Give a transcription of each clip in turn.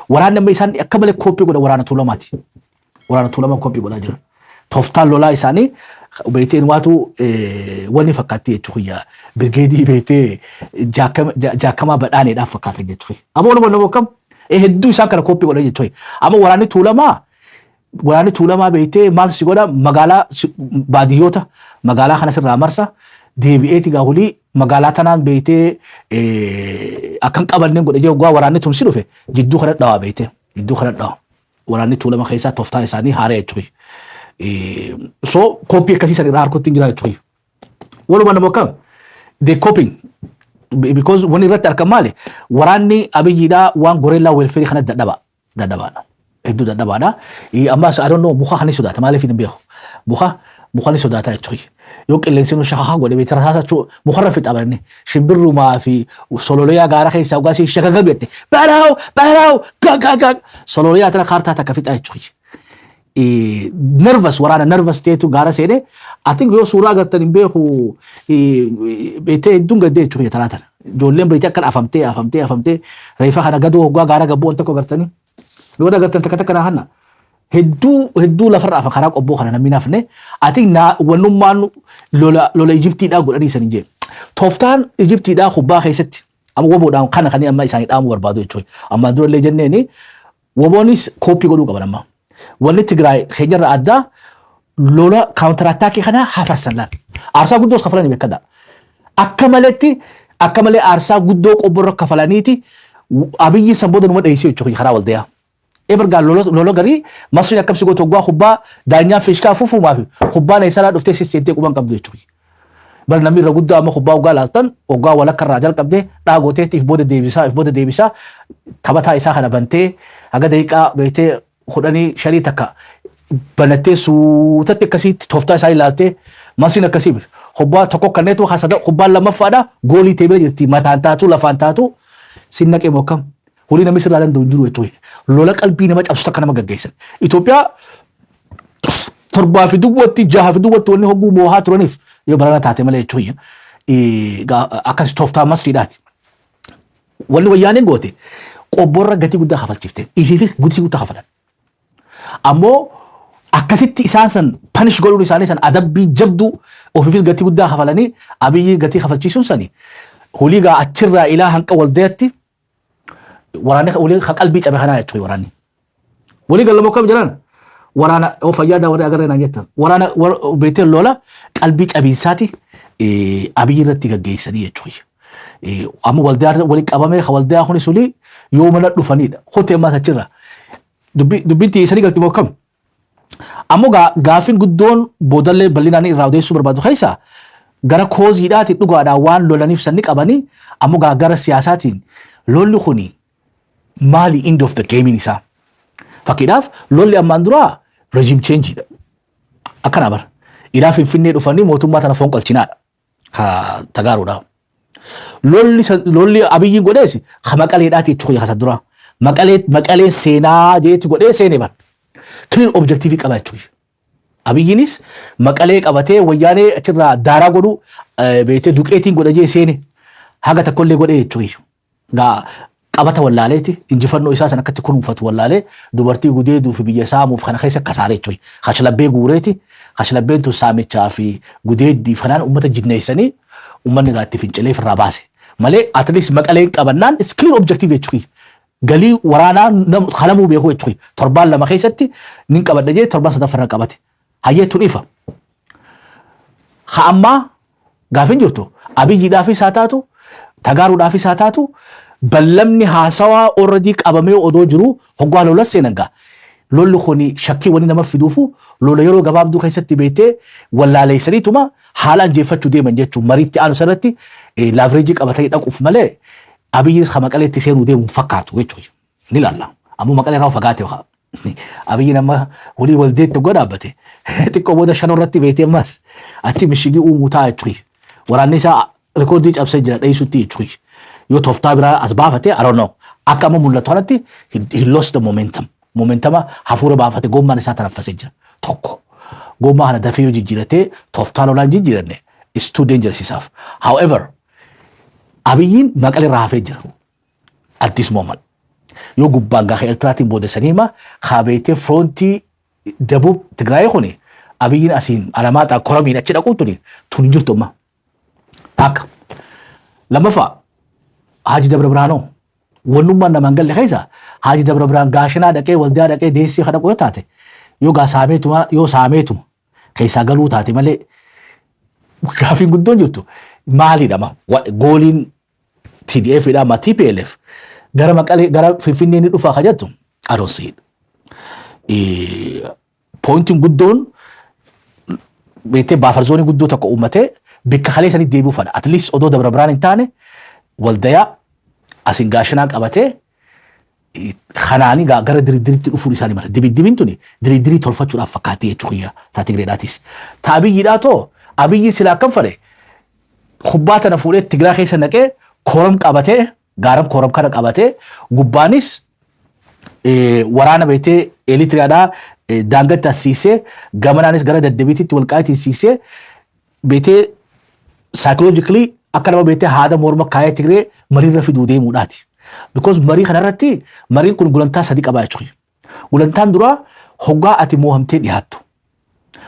waraanni amma isaan akka malee kooppii godha waraana tuulamaati. Waraana tuulamaa kooppii godhaa jira. Tooftaan lolaa isaanii beetee waatu wanni fakkaatti jechuudha. Birgeedii beetee jaakamaa badhaaneedhaaf fakkaata jechuudha. Amma walumaa kam hedduu isaan kana kooppii godha jechuudha. Amma waraanni tuulamaa beetee maal si godha magaalaa baadiyyoota magaalaa kana sirraa marsa deebi'eeti gaahulii magaalaa tanaan beetee akkan qabanneen godhe jee waraanni tun si dhufe jidduu kana dhawaa beetee jidduu kana dhawaa waraanni tuulama keessaa tooftaan isaanii haaree jechuudha. So copy akkasii san irraa harkutti jira jechuudha. Walumaa nama kam they copying because wani irratti arkan maali waraanni abiyyiidhaa waan goreellaa welfare kana dadhabaadha. Hedduu dadhabaadha. Ammas I don't know muka hani sodaata maaliif hin beeku muka ni sodaata jechuudha. Yoo qilleensi nu shakakaa godhe beektaa taasisuu mukarra fixabanne shimbirrumaa fi sololoyaa gaara keessaa ugaasii shakakaa beekte baaraa'u gaagaagaa sololoyaa tana kaartaa takka fixa jechuudha. Nervous waraana nervous teetu gaara seene I think yoo suuraa agartan hin beeku beetee hedduun gaddee jechuudha talaatan ijoolleen beetee akkan afamtee reefa kana gadoo hoggaa gaara gabboo wanta agartanii yoo agartan takka naa hanna hedduu lafarraa afan karaa qobboo kana namni nafne I think wannummaan lola Ijiptiidhaa godhanii san hin jee tooftaan Ijiptiidhaa kubbaa keessatti amma woboodhaan kana kanii amma isaanii dhaamuu barbaadu jechuudha amma durallee jenneeni woboonis kooppii godhuu qaban amma. Wanni Tigraay keenyarra addaa lola counter attack kana hafarsan laal. Aarsaa guddoo kafalanii beekadha. Akka malee aarsaa guddoo qobborra kafalaniiti abiyyi sanbooda numa dheessee jechuudha karaa waldayaa. Ebergaa lola garii masriin akkam sigoo toggaa kubbaa daanyaan fiishkaa fufuumaa fi kubbaan eessaadhaa dhuftee sisseentee quban qabdu jechuudha. Bal namni irra guddaa amma kubbaa hoggaa laaltan hoggaa walakka irraa jalqabdee dhaagooteetti if booda deebisaa taphataa isaa kana bantee haga daqiiqaa beektee kudhanii shanii takka banattee suutatti akkasitti tooftaa isaa ilaaltee masriin akkasii kubbaa tokko kanneetu hasada kubbaan lammaffaadha goolii teebee jirti mataan taatu lafaan taatu sin naqee mokkam horii namni sirraa danda'u hin jiru jechuudha. Lola qalbii nama cabsu takka nama gaggeessan. Itoophiyaa torbaa fi duwwatti jaha fi duwwatti wanni hogguu moohaa turaniif yoo barana taate malee jechuudha. Akkas tooftaa masriidhaati. Wanni wayyaaneen goote qobborra gatii guddaa kafalchiifte ifiifis gatii guddaa kafalan. Ammoo akkasitti isaan san punish godhuun isaanii san adabbii jabduu ofiifis gatii guddaa kafalanii abiyyi gatii kafalchiisuun sani huligaa achirraa ilaa hanqa waldayaatti waraanni hulii qalbii cabe kanaa jechuudha waraanni. Walii gallamoo kam jiraan waraana fayyadaa warri agarree naan jettan waraana beetee lola qalbii cabiinsaati abiyyi irratti gaggeessanii jechuudha. Amma waldaa walii qabamee waldaa kunis hulii yoo mana dhufanidha hotee ammaas achirraa. Dubbiin tiisanii galti mokkam. Ammoo gaafin guddoon boodallee bal'inaan irraa odeessuu barbaadu keessaa gara kooziidhaatiin dhugaadhaan waan lolaniif sanni qabanii ammoo gara siyaasaatiin lolli kuni maali end of the game isaa. Fakkiidhaaf lolli ammaan duraa regime changeidha. Akkana bara ilaa Finfinnee dhufanii mootummaa tana fonqolchinaadha. Tagaaruudhaaf. Lolli abiyyiin godheesi maqaleedhaati jechuudha kasa duraa. Maqaleen seenaa jeetti godhee seenee bara. Clear objective qaba jechuudha. Abiyyiinis maqalee qabatee wayyaanee achirraa daaraa godhu beetee duqeetiin godhajee seene haga takkollee godhee jechuudha. Qabata wallaaleeti injifannoo isaa san akkatti kunuunfatu wallaalee dubartii gudeeduu fi biyya saamuuf kana keessa kasaaree jechuudha. Kashlabbee guureeti kashlabbeen tun saamichaa fi gudeeddiif kanaan uummata jinneessanii uummanni irratti fincilee irraa baase. Malee at least maqaleen qabannaan is clear objective jechuudha. Galii waraanaa halamuu beekuu jechuudha. Torbaan lama keessatti nin qabadha jee torbaan sadaffaa qabate. Hayyeetu dhiifa. Ammaa gaafin jirtu abiyyiidhaafis haa taatu tagaaruudhaafis haa taatu ballamni haasawaa already qabamee odoo jiru hoggaa lola seenangaa. Lolli kuni shakkii wani nama fiduufu lola yeroo gabaabduu keessatti beetee wallaaleessaniituma haalaan jeeffachuu deeman jechuun mariitti aanu sanatti laavireejii qabatanii dhaquuf malee abiyyiin maqaleetti seenuu deemuun fakkaatu jechuudha. Ni laalla. Ammoo maqalee irraa fagaate waxa. Abiyyiin amma walii waldeetti godhaabbate. Xiqqoo booda shanoo irratti beetee ammas achi mishigii uumuu ta'a jechuudha. Waraanni isaa rikoordii cabsee jira dheessutti jechuudha. Yoo tooftaa biraa as baafate I don't know. Akka amma mul'atu kanatti he lost the momentum. Momentama hafuura baafate gommaan isaa tanaffasee jira. Tokko. Gommaa kana dafee yoo jijjiiratee tooftaa lolaan jijjiiranne is too dangerous isaaf. However abiyyiin maqalee irraa hafee jira. At this moment. Yoo gubbaan gaafa Eertiraatiin boodessanii hima kaabeetee firoontii Dabub Tigraayii kuni abiyyiin asiin alamaaxaa koramiin achi dhaquu tuni tun jirtu amma. Takka. Lammaffaa Haaji Dabra Biraanoo wannummaan namaan galle keessa Haaji Dabra Biraan gaashinaa dhaqee waldaa dhaqee deessii kana qoyoo taate yoo saameetuma keessaa galuu taate malee gaafiin guddoon jirtu maalidhama gooliin TDF dha TPLF gara Maqalee gara Finfinnee ni dhufaa kajattu adoonsiin. Pointiin guddoon beektee baafarzoonii guddoo tokko uummatee bikka kalee sanii deebi'uu fadha. At least odoo Dabra Biraan hin taane waldayaa asin gaashinaa qabatee kanaanii gara diriddiritti dhufuun isaanii mala. Dibiddibiin tuni diriddirii tolfachuudhaaf fakkaatee jechuudha taa Tigreedhaatis. Ta Abiyyiidhaa too Abiyyiin silaa akkam fadhe kubbaa tana fuudhee Tigiraa keessa naqee kooram qabatee gaaram kooram kana qabatee gubbaanis waraana beektee Eritiriyaadhaa daangatti asiisee gamanaanis gara daddabiititti walqaa'itti asiisee beektee psychologically akka nama beektee haada morma kaayee Tigree mariirra fiduu deemuudhaati. Because marii kanarratti mariin kun gulantaa sadii qabaa jechuudha. Gulantaan duraa hoggaa ati moohamtee dhiyaattu.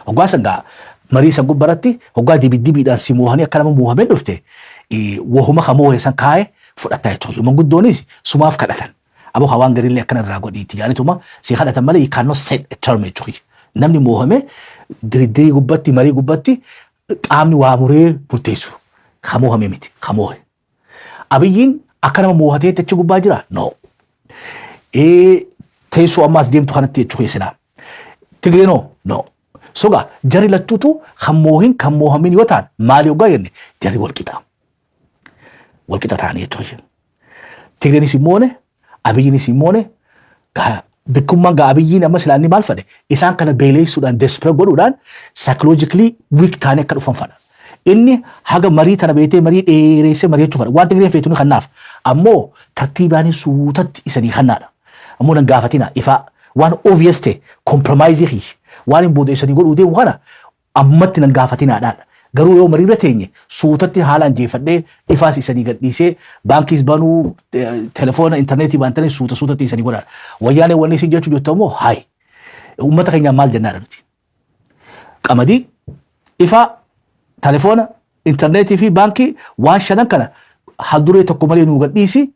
Hoggaa sangaa marii san gubbaratti hoggaa dibiddibiidhaan si moohanii akka nama moohamee dhufte wahuma kamoohe san kaayee fudhataa jechuudha. Manguddoonis sumaaf kadhatan. Aboo hawaan gariillee akkana irraa godhiiti. Yaanituma si kadhatan malee you cannot set a term jechuudha. Namni moohame diriddirii gubbatti marii gubbatti qaamni waa muree murteessu. Kamoohame miti kamoohe. Abiyyiin akka nama moohatee achi gubbaa jira? No. Teessoo ammaas deemtu kanatti jechuudha silaa. Tigreenoo? No. Soga jari lachuutu kan moohin kan moohamin yoo ta'an maali hoggaa jenne jari walqixa. Walqixa ta'anii jechuudha. Tigreenis immoone Abiyyiinis immoone bikkummaan gaa Abiyyiin amma silaa inni maal fadhe isaan kana beeleessuudhaan desperate godhuudhaan psychologically weak ta'anii akka dhufan fadha. Inni haga marii tana beetee marii dheereessee mari'achuu fadha. Waan Tigreen feetuun kannaaf ammoo tartiibaan suutatti isanii kannaadha. Ammoo nan gaafatina ifaa waan obvious ta'e compromise waan hin boodeessanii godhuu deemu kana ammatti nan gaafatinaadhaadha. Garuu yoo mariirra teenye suutatti haalaan jeeffadhee ifaas isanii gadhiisee baankiis banuu telefoona intarneetii baantanii suutatti isanii godhaadha. Wayyaanee wanni isin jechuu jettu ammoo hayi. Uummata keenyaan maal jennaadha nuti. Qamadii ifaa telefoona intarneetii fi baankii waan shanan kana haalduree tokko malee nuu gadhiisi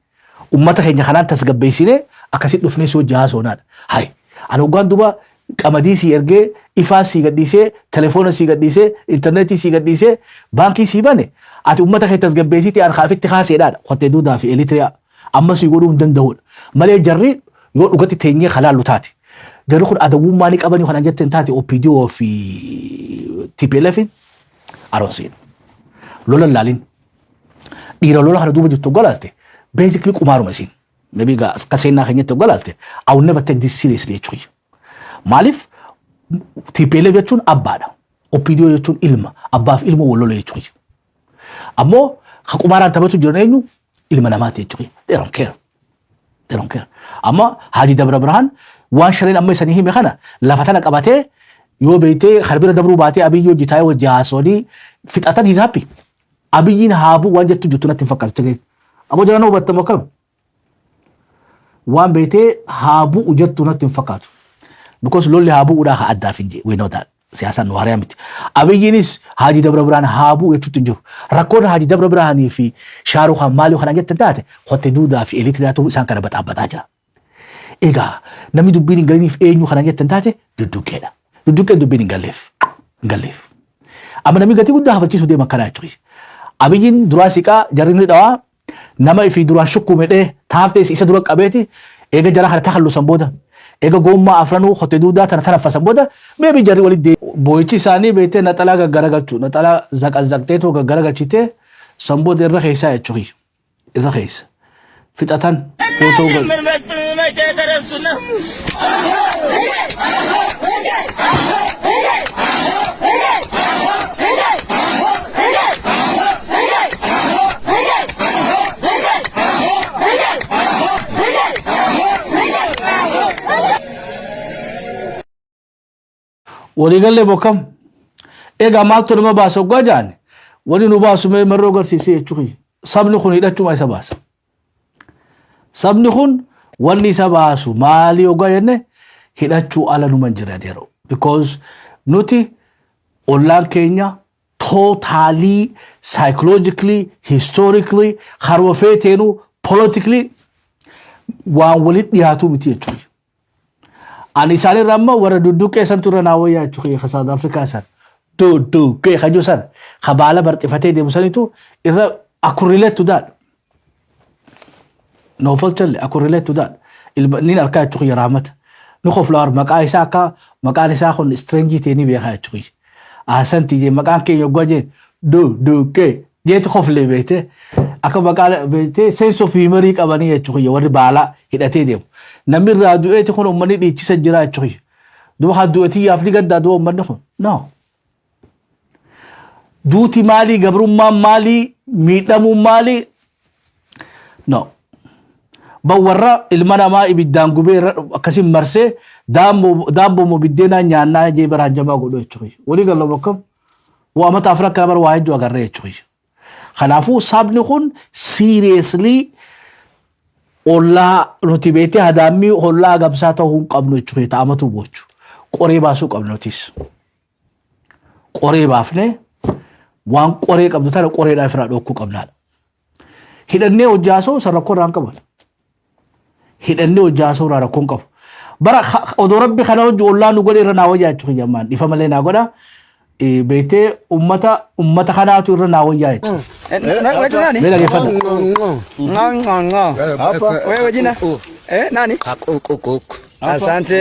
uummata keenya kanaan tasgabbeessinee akkasitti dhufnee si hojii haasoonaadha. Hayi. Ani hoggaan duba qamadii si ergee ifaa si gadhiisee telefoona si gadhiisee intarneetii si gadhiisee baankii si bane ati uummata kee tasgabbeessitee an kaafitti kaaseedhaadha. Qottee duudaa fi Eritiriyaa amma si godhuu hin danda'udha. Malee jarri yoo dhugatti teenyee halaallu taate. Jarri kun adawwummaa ni qabanii kana jetteen taate OPDO fi TPLF aroonsiin. Lolan laalin. Dhiira lola kana duuba jirtu galaalte basically qumaaruma isin. Maybe akka seenaa keenyatti galaalte I will never take this seriously jechuudha. Maaliif TPLF jechuun abbaadha. OPDO jechuun ilma. Abbaaf ilma wal lola jechuudha. Ammoo ka qumaaraan taphatu jiran eenyu ilma namaati jechuudha. They don't care. They don't care. Amma Haaji Dabra Birhaan waan shaneen amma isanii hime kana lafa tana qabatee yoo beeytee harbira dabruu baatee Abiyyi hojii taa'ee hojii haasawanii fixatan hisaappi. Abiyyiin haabuu waan jettu jettu natti hin fakkaatu Tigreen. Ammoo jalaan hubattamu akkam. Waan beeytee haabuu jettu natti hin fakkaatu. Because lolli haabuudhaa ka addaaf hin jee. We know that. Siyaasaan nu hariyaa miti. Abiyyiinis Haaji Dabra Birhaan haabuu jechuutti hin jiru. Rakkoon Haaji Dabra Birhaanii fi Shaaruu Khaan maaliif kana jette taate qottee duudaa fi Eritiriyaatu isaan kana baxaabbataa jira. Egaa namni dubbiin hin galiniif eenyu kana jette taate dudduqqeedha. Dudduqqeen dubbiin hin galleef. Hin galleef. Amma namni gatii guddaa hafachiisuu deeman kanaa jechuudha. Abiyyiin duraa siqaa jarri ni dhawaa nama ifii duraan shukkuumedhee taaftees isa dura qabeeti eega jara kana takallusan booda ega gommaa afranuu qottee duudaa tana tanaffasan booda meebi jarri walitti boo'ichi isaanii beektee naxalaa gaggaragalchuu naxalaa zaqazaqteetoo gaggaragalchitee san booda irra keessaa jechuudha. Irra keessa fixatan footoo galu. waliigallee bokkam egaa maaltu nama baasa oggaa jaanne wani nu baasu mee marroo garsiisee jechuudha sabni kun hidhachuma isa baasa sabni kun wanni isa baasu maali ogaa jenne hidhachuu ala numan jira yeroo because nuti ollaan keenya totally psychologically historically harwa feeteenu politically waan walit dhiyaatu miti jechuudha. Ani isaanii ramma warra dudduqee san turre naawayyaa jechuudha ka South Africa san dudduqee ka jiru san ka baala barxifatee deemu sanitu irra akurrileet to that. No falchalle akurrileet to that. Nin arkaa jechuudha yaraamata. Nuko flower maqaa isaa akka maqaan isaa kun strange teeni beekaa jechuudha. Asanti je maqaan keenya gwaje dudduqee jeetu khoflee beete akka maqaan beete sense of humor qabanii jechuudha warri baala hidhatee deemu. Namni raadu'eeti kun uummanni dhiichisa jira jechuudha. Duuba haa du'eetii yaafni gaddaa duuba uummanni kun. No. Duuti maalii gabrummaan maalii miidhamuun maalii? No. Bawarra ilma namaa ibiddaan gubee akkasiin marsee daabboo moo biddeenaa nyaannaa jee baraan jamaa godhu jechuudha. Walii galoo bakkam waamata Afrikaa bara waa hedduu agarree jechuudha. Kanaafuu sabni kun seriously ollaa nuti beete hadaamii ollaa gamsaa ta'uu hin qabnu jechuudha ta'amatu bochu qoree baasuu qabnu nutis qoree baafne waan qoree qabdu tana qoreedhaa ofirraa dhokkuu qabnaadha. Hidhannee hojjaasoo sarrakkoo irraan qaban hidhannee hojjaasoo irraa rakkoon qabu bara odoo rabbi kana hojii ollaa nu godhe irra naa wayyaa jechuudha jammaan dhifa malee naa godha beete ummata kanaatu irra naa wayyaa jechuudha. Mela geeffadha. Wewe jina? Nani? Asante.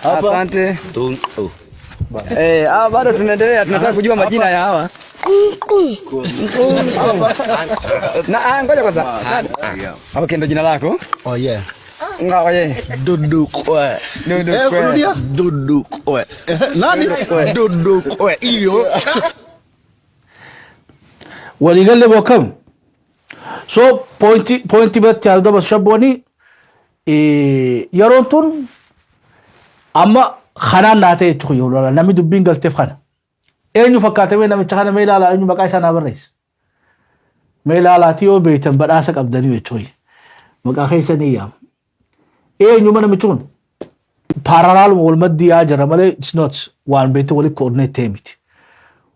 Asante. Bado tunaendelea tunataka kujua majina ya hawa. Ngoja kwanza. Okay, ndo jina lako? Oh yeah. Ngoja. Dudukwe. Dudukwe. Nani? Dudukwe. Iyo. Waligalle bokam. So pointi bet yalda bashaboni yaron tun amma khanaan naatee jechuudha yoo namni dubbiin galteef kana. Eenyu fakkaatee namicha kana meelaala eenyu maqaa isaa naa barreessa. Meelaalaati yoo beektan badhaasa qabdanii jechuudha. Maqaa keessa ni yaam. Eenyu mana michuun parallel wal maddii yaa jira malee it's not waan beekte wali coordinate miti.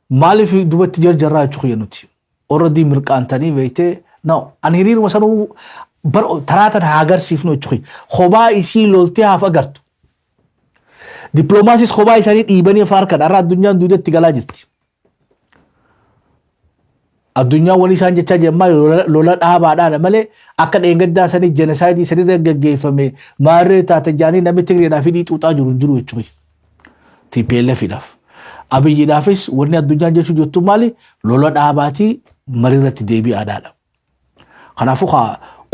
Maaliif dubatti jarjarraa jechuudha nuti. Already mirqaantanii beekte no ani hiriir wasanuu taraatan haa agarsiifnu jechuudha. Kophaa isii loltee haaf agartu. Diplomaasis kophaa isaanii dhiibanii farkan arra addunyaan duudatti galaa jirti. Addunyaan wali isaan jechaa jemmaa lola dhaabaadhaan malee akka dheengaddaa sanii jenesaayidii sanirra gaggeeffame maarree taate jaanii namni Tigreedhaa fi dhiixuuxaa jiru hin jiru jechuudha. TPLFidhaaf. Abiyyiidhaafis wanni addunyaan jechuu jirtu maali lola dhaabaatii marirratti deebi'aadhaadha. Kanaafuu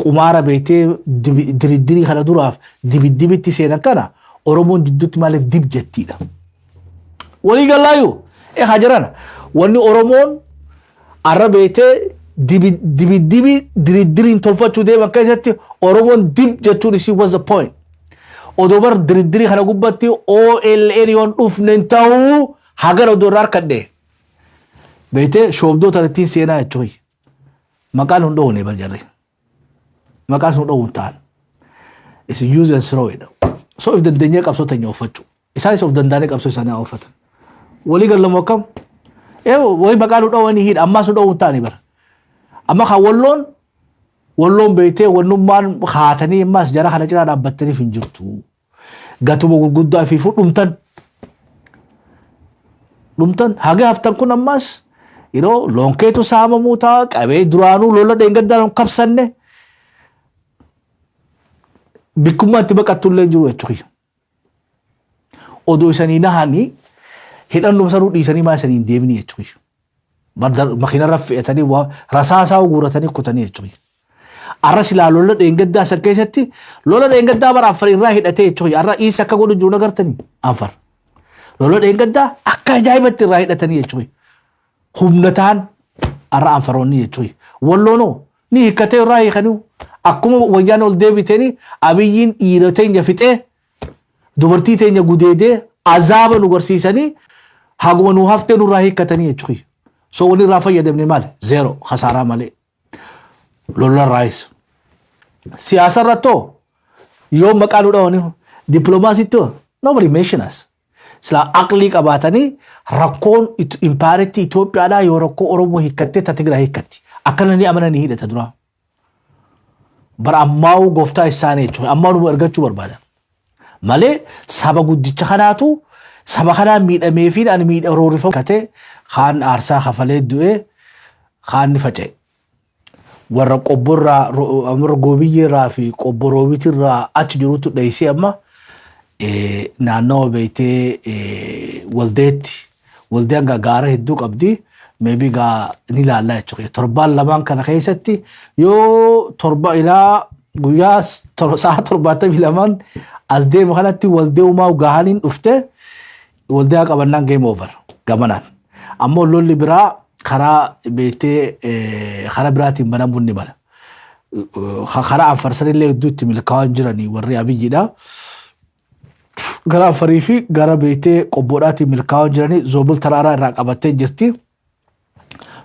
qumaara beektee diridirii kana duraaf dibidibitti seenan kana Oromoon jidduutti maaliif dib jettiidha. Walii gallaayu haa jiran wanni Oromoon arra beektee dibidibii diridiriin tolfachuu deeman keessatti Oromoon dib jechuun isii was the point. Odoo bar diridirii kana gubbatti OLN yoon dhufnen ta'uu hagar odoo irraa harkadhee. Beektee shoobdoota ittiin seenaa jechuudha. Maqaan hun dhoowwane barjarre. Maqaan sun dhoowwun ta'an. It's use and throw it. So if dandeenyee qabsoo teenya uffachuu. Isaanis of danda'anii qabsoo isaanii haa uffatan. Walii gallamoo akkam? Wayi maqaan hun dhoowwanii hidha ammaas hun dhoowwun ta'anii bara. Amma kan walloon beektee wannummaan haatanii ammaas jara kana cinaa dhaabbattaniif hin jirtu. Gatuma gurguddaa fi dhumtan. Dhumtan haga haftan kun ammaas lonkeetu saamamuu ta'a qabee duraanuu lola dheengaddaan qabsanne bikkummaa itti baqattullee jiru jechuudha. Odoo isanii nahanii hidhannoo sanuu dhiisanii maa isanii hin deemini jechuudha. Makiinarra fe'atanii rasaasaa guuratanii kutanii jechuudha. Arra silaa lola dheengaddaa san keessatti lola dheengaddaa bara Afar irraa hidhatee jechuudha. Arra isa akka godhu jiru nagartanii Afar. Lola dheengaddaa akka ajaa'ibatti irraa hidhatanii jechuudha. Humnataan arra Afaroonni jechuudha. Walloonoo ni hiikkatee irraa hiikanii akkuma wayyaan ol deebitanii Abiyyiin dhiira teenya fixee dubartii teenya gudeedee azaaba nu garsiisanii haguma nu haftee nurraa hiikkatanii jechuudha. So wani irraa fayyadamne maal? Zero khasaaraa malee. Lola raayis. Siyasa irratto yoo maqaan dhawani diplomacy to nobody mention us. Sila aqli qabatani rakkoon impairity Ethiopia da yoo rakkoo Oromoo hikkatte ta Tigraa hikkatti. Akkana ni amananii hidhata dura. Bara ammaa'u gooftaa isaanii jechuudha. Ammaa'u nu ergachuu barbaadan. Malee saba guddicha kanaatu saba kanaa miidhamee fi ani roorrifamu kate kaan aarsaa hafalee du'e kaan ni faca'e. Warra qobborraa amra goobiyyeerraa fi qobboroobitirraa achi jirutu dheessee amma naannoo beeytee waldeen gaara hedduu qabdi. Maybe ni laallaa jechuudha. Torbaan lamaan kana keessatti yoo torba ilaa guyyaa sa'a 72 as deemu kanatti waldee uumaa gahaniin dhufte waldee qabannaan game over gamanaan. Ammoo lolli biraa karaa beeytee karaa biraatiin banamuu ni mala. Karaa Anfarsanillee hedduutti milkaa'aa jiranii warri Abiyyiidha. Gara Anfarii fi gara beeytee qobboodhaatiin milkaa'aa jiranii Zoobul Taraaraa irraa qabattee jirti.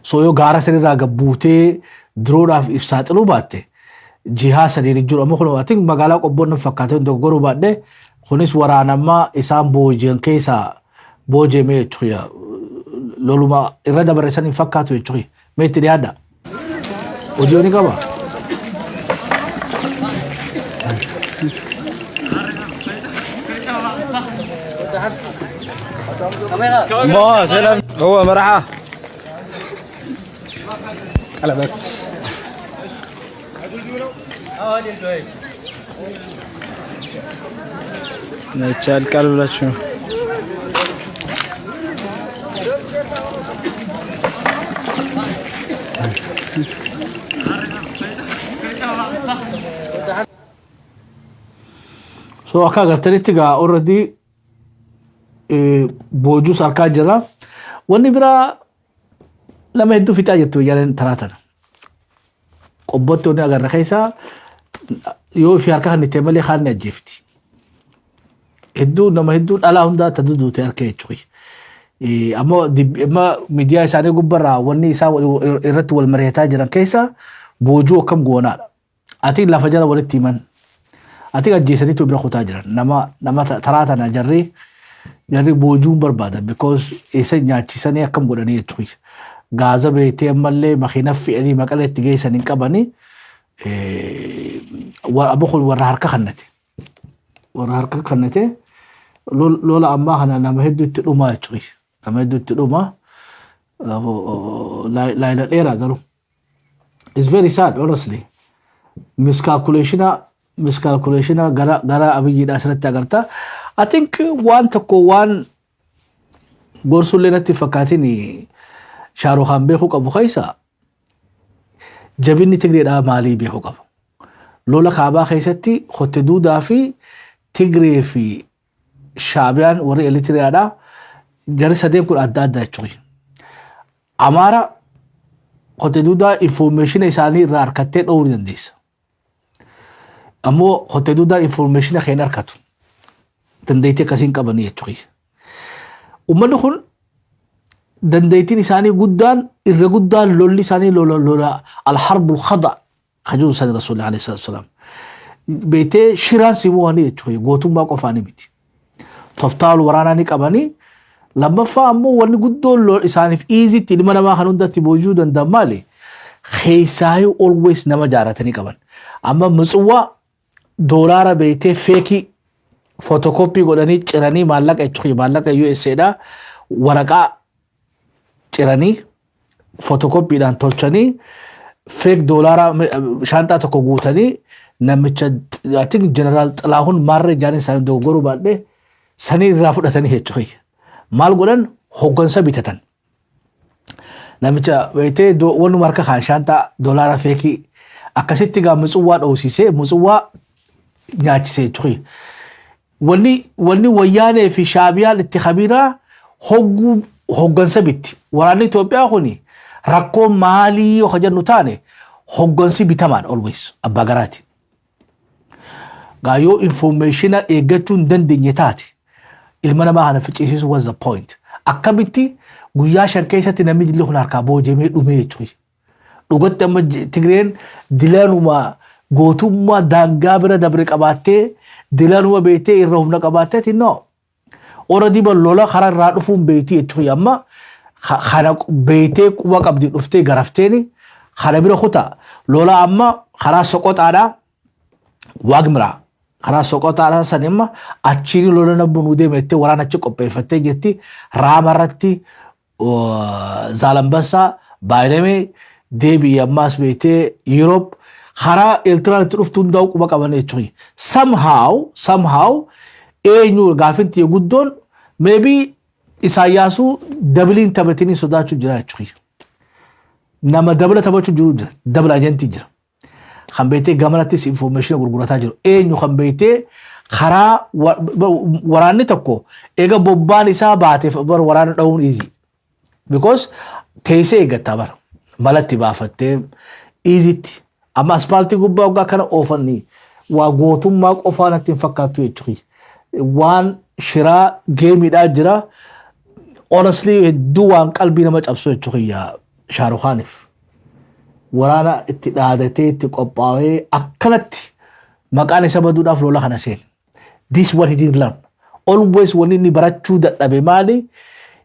So yoo gaara sanirraa gabbuutee diroodhaaf ibsaaxiluu baatte jihaa saniin jiru amma kun ati magaalaa qobboon fakkaatee dogoggoruu baadhee kunis waraanammaa isaan booji'an keessaa booji'amee jechuudha. Loluma irra dabarsan hin fakkaatu jechuudha. Meetti dhiyaadha. Hojii ni qaba. ما سلام هو مرحبا قلبت نتشال قلب لا شو So akka agartanitti gaa already boojuu sarkaa jira. Wanni biraa lama hedduu fixaa jirtu yaalen taraatan. Qobbootti wanni agarra keessaa yoo fi harka kan itti malee kaan ni ajjeefti. Hedduu nama hedduu dhalaa hundaa taduduute harka jechuudha. Amma miidiyaa isaanii gubbarraa wanni isaa irratti wal mari'ataa jiran keessaa boojuu akkam goonaadha. Ati lafa jala walitti himan. Ati ajjeesaniitu bira kutaa jiran. Nama taraatan jarri boojuun barbaada because isa nyaachisanii akkam godhanii jechuudha. Gaaza beeytee ammallee makiina fe'anii maqala itti geessan hin qabanii warra harka kannate. Warra harka kannate lola ammaa kana nama hedduu itti dhumaa jechuudha. Nama hedduu itti dhumaa laayina dheeraa garuu. It's very sad honestly. Miscalculation gara Abiyyiidhaa asirratti agarta. I think waan tokko waan gorsullee natti fakkaatiin Shaarukaan beekuu qabu keessa jabinni Tigreedhaa maalii beekuu qabu. Lola kaabaa keessatti Hotte Duudaa fi Tigree fi Shaabiyaan warri Eritiriyaadhaa jarri sadeen kun adda adda jechuudha. Amaara Hotte Duudaa information isaanii irraa harkattee dhowwuu ni dandeessa. Ammoo Hotte Duudaan information kan harkatu. Dandeettii akkasiin qabanii jechuudha. Uummanni kun dandeettiin isaanii guddaan irra guddaan lolli isaanii lola al-harbul khada hajuun sani rasuulli alayhi salatu wasalam. Beetee shiraan simuwanii jechuudha gootummaa qofaanii miti. Toftaalu waraanaa ni qabanii lammaffaa ammoo wanni guddoon isaaniif easytti ilma namaa kan hundatti boojuu danda'an maali? Keessaayu always nama jaaratanii qaban. Amma Mitswaa doolaara beetee feekii photocopy godhanii ciranii maallaqa jechuudha maallaqa USAdha waraqaa ciranii photocopyidhaan tolchanii fake doolaara shaantaa tokko guutanii namicha I think General Xalaahun Maarree jaanii isaanii dogoggoruu baadhee sanii irraa fudhatanii jechuudha. Maal godhan hoggansa bitatan. Namicha beetee wannuma harka kaan shaantaa doolaara feekii akkasitti gaa Mitswaa dhoosisee Mitswaa nyaachisee jechuudha. Wanni wayyaanee fi Shaabiyaan itti khabiraa hoggansa bitti. Waraanni Itoophiyaa kuni rakkoo maalii yoo jennu taane hoggansi bitamaan always abbaa garaati. Gaayoo information eeggachuun dandeenye taate ilma namaa kana ficcisiisu was the point. Akkamitti guyyaa shan keessatti namni dilli kun harkaa boojamee dhumee jechuudha. Dhugatti amma Tigreen dilaanuma gootummaa daangaa bira dabre qabaattee dilanuma beetee irra humna qabaatteeti no already ballola karaa irraa dhufuun beetii jechuudha amma kana beetee quba qabdi dhuftee garafteeni kana bira kutaa lola amma karaa soqotaadha waagmira karaa soqotaadha sanimma achiin lola nabbunuu deemettee waraana achi qopheeffattee jirti raamarratti zaalambassaa baay'inamee deebii ammaas beetee Europe karaa Eertiraan itti dhuftu hundaa'u quba qaban jechuudha. Somehow eenyu gaafinti guddoon maybe Isaayyaasuu dabiliin taphatanii sodaachuu jira jechuudha. Nama dabala taphachuu jiru jira. Dabala ajantii jira. Kan beetee gamanattis information gurgurataa jiru. Eenyu kan beetee karaa waraanni tokko eega bobbaan isaa baateef waraana dha'uun easy. Because teessee eeggataa bara. Malatti baafattee easytti. Amma aspaaltii gubbaa waggaa kana oofanii waa gootummaa qofaan ittiin fakkaattu jechuudha. Waan shiraa geemiidhaa jira. Honestly hedduu waan qalbii nama cabsu jechuudha Shaarukhaaniif. Waraana itti dhaadatee itti qophaa'ee akkanatti maqaan isa baduudhaaf lola kana seene. This what he didn't learn. Always wanni inni barachuu dadhabe maali?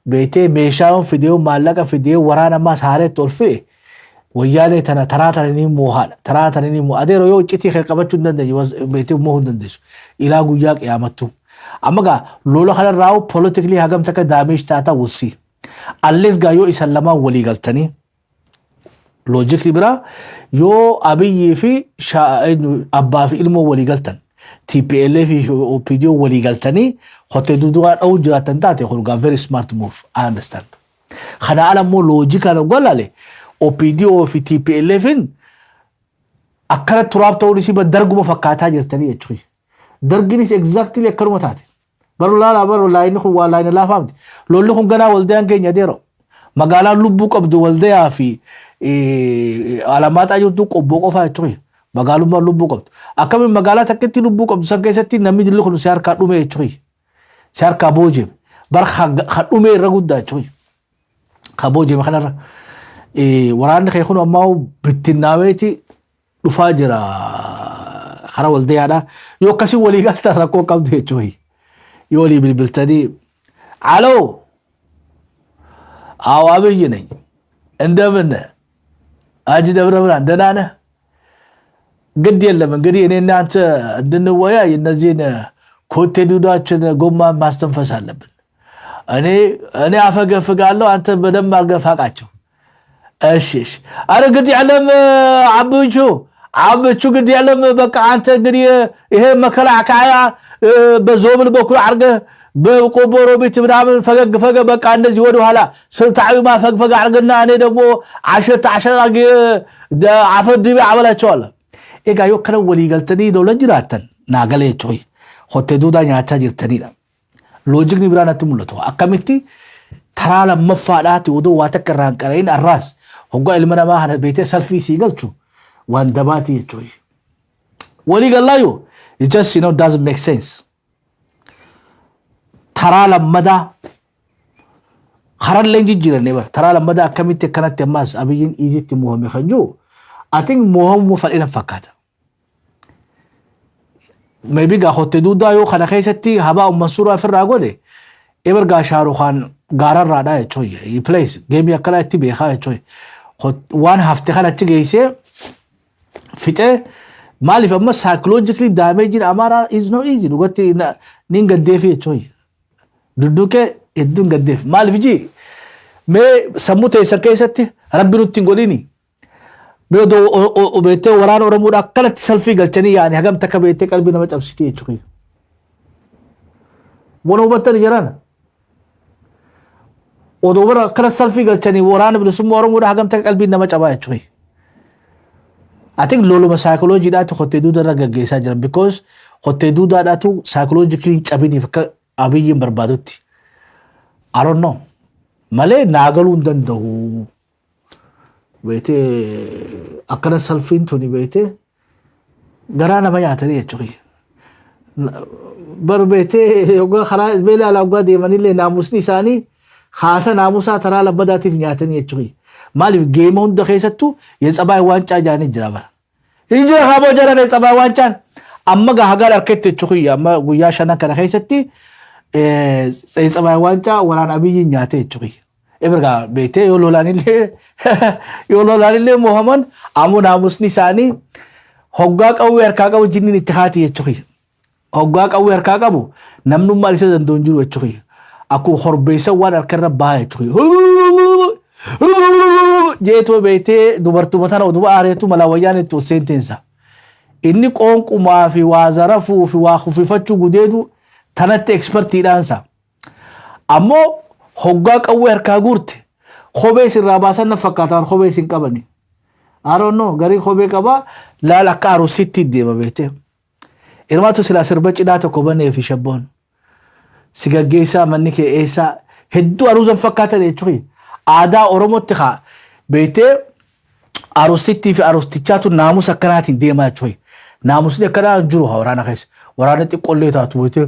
Beetee meeshaan fidee maallaqa fidee waraana ammaa saareetti ol fe'e. Wayyaanee tana taraa tananii moohaadha. Taraa tananii moo adeero yoo iccitii kee qabachuu hin dandeenye beetee moohuu hin dandeessu. Ilaa guyyaa qiyaamattu. Amma gaa lola kanarraa politically hagam takka damage taata wussi. Unless gaa yoo isan lamaan walii galtanii logically bira yoo Abiyyii fi abbaa fi ilmoo walii galtan TPLF fi OPDO walii galtanii hottee dudugaa dha'uu jiraatan taate kun gaa very smart move I understand. Kana ala immoo logical golale OPDO fi TPLFin akkana turaab ta'uun isii darguma fakkaataa jirtanii jechuudha. Darginis exactly akkanuma taate. Baru laayini kun waa laayina laafaamti. Lolli kun ganaa waldayaan keenya deero. Magaalaan lubbuu qabdu waldayaa fi alamaaxaa jirtu qobboo qofaa jechuudha. Magaalummaan lubbuu qabdu. Akkamiin magaalaa takkitti lubbuu qabdu san keessatti namni dilli kun si harkaa dhume jechuudha. Si harkaa booji'e. Bar kan dhume irra guddaa jechuudha. Kan booji'e kanarra. Waraanni kee kun ammaa bittinnaameeti dhufaa jira. Karaa waldayaadha. Yoo akkasii walii galtaa rakkoo qabdu jechuudha. Yoo walii bilbiltanii aloo Abiyyi ነኝ እንደምን አጂ ደብረ ብርሃን ደህና ነህ? ግድ የለም እንግዲህ እኔ እናንተ እንድንወያይ እነዚህን ኮቴ ዱዳችን ጎማ ማስተንፈስ አለብን። እኔ አፈገፍጋለሁ አንተ በደንብ አድርገህ ፋቃቸው። እሺ አረ ግድ የለም አብቹ ግድ የለም በቃ አንተ እንግዲህ ይሄ መከላከያ በዞብል በኩል አድርገህ በቆቦሮ ቤት ምናምን ፈገግ በቃ እንደዚህ ወደ ኋላ ስልታዊ ማፈግፈግ አድርገና እኔ ደግሞ አሸራጊ አፈድቢ አበላቸዋለሁ። ኤጋ የከነ ወሊ ገልተኒ ነው ለጅራተን ናገለ ቾይ ሆቴ ዱዳ ኛቻ ጅርተኒ ሎጂክ ኒብራናት ሙለቶ አከሚቲ ተራለ መፋዳት ወዶ ዋተከራን ቀረይን አራስ ሆጓ ilmana ma hana ቤቴ ሰልፊ ሲገልቹ ዋንደባቲ ቾይ ወሊ ገላዩ it just doesn't make sense. Tara lamada kharan lenji jira never tara lamada akamitti kanatti ammas Abiyyin Egypt muhammad khanju I think muhammad falina fakata maybe ga hotte duda yo khana khaysatti haba mansura fi ragode ever ga Shahrukhan garar rada choy he plays game yakala atti be kha choy one hafte khala chigeyse fite malif amma psychologically damage amara is not easy lugati ninga defi choy duduke edun gadef malif ji me samute sakesatti rabbi nutti godini me do obete waran oramuda kalat selfie galchani yani hagam takabete qalbi nama cabsiti choy wono batan yarana odobara kalat selfie galchani waran bisum oramuda hagam tak qalbi nama caba choy I think lolo psychology da to hotte duda raggeesa jira because hotte duda da to psychologically cabini fakka Abiyyin barbaadutti I don't know malee naagaluun danda'u beete akkana salfiin tuni beete garaa nama nyaatanii jechuudha bar beete yoga karaa beela alaggaa deemanillee naamusni isaanii haasa naamusaa taraa labbadaatiif nyaatanii jechuudha maaliif geema hunda keessattuu yetsabaay waancaa jaanii jira bara Injira habo jarane sabaa wanchan. Amma ga hagar arkette chukuya amma guyyaa shana kana keessatti sai sabaa wancha waraan abiyyi nyaate chukuya. Eberga beete yoo lolaanillee Muhammad ammoo naamusni isaanii hoggaa qawwee harkaa qabu jinniin itti haati chukuya. Hoggaa qawwee harkaa qabu namnummaan isa dandoon jiru chukuya. Akkuma horbeessa waan harkarra baay'ee chukuya. Jeetoo beete dubartuma tana duba aareetu malawayyaan itti seentensa. Inni qoonqumaa fi waa zarafuu fi waa kufifachuu gudeedu tanatti ekspertiidhaansa. Ammoo hoggaa qawwee harkaa guurte kophee sirraa baasan na fakkaataan kophee sin qabani. I don't know garii kophee qabaa laal akka arusitti deema beete. Irmaatu silaa sirba cidhaa tokko banee fi shabboon. Si gaggeessaa manni kee eessaa hedduu aruusan fakkaatan jechuudha. Aadaa Oromootti haa beete arusitti fi arustichaatu naamusa akkanaatiin deemaa jechuudha. Naamusni akkanaa jiru waraana keessa. Waraana xiqqoollee taatu beete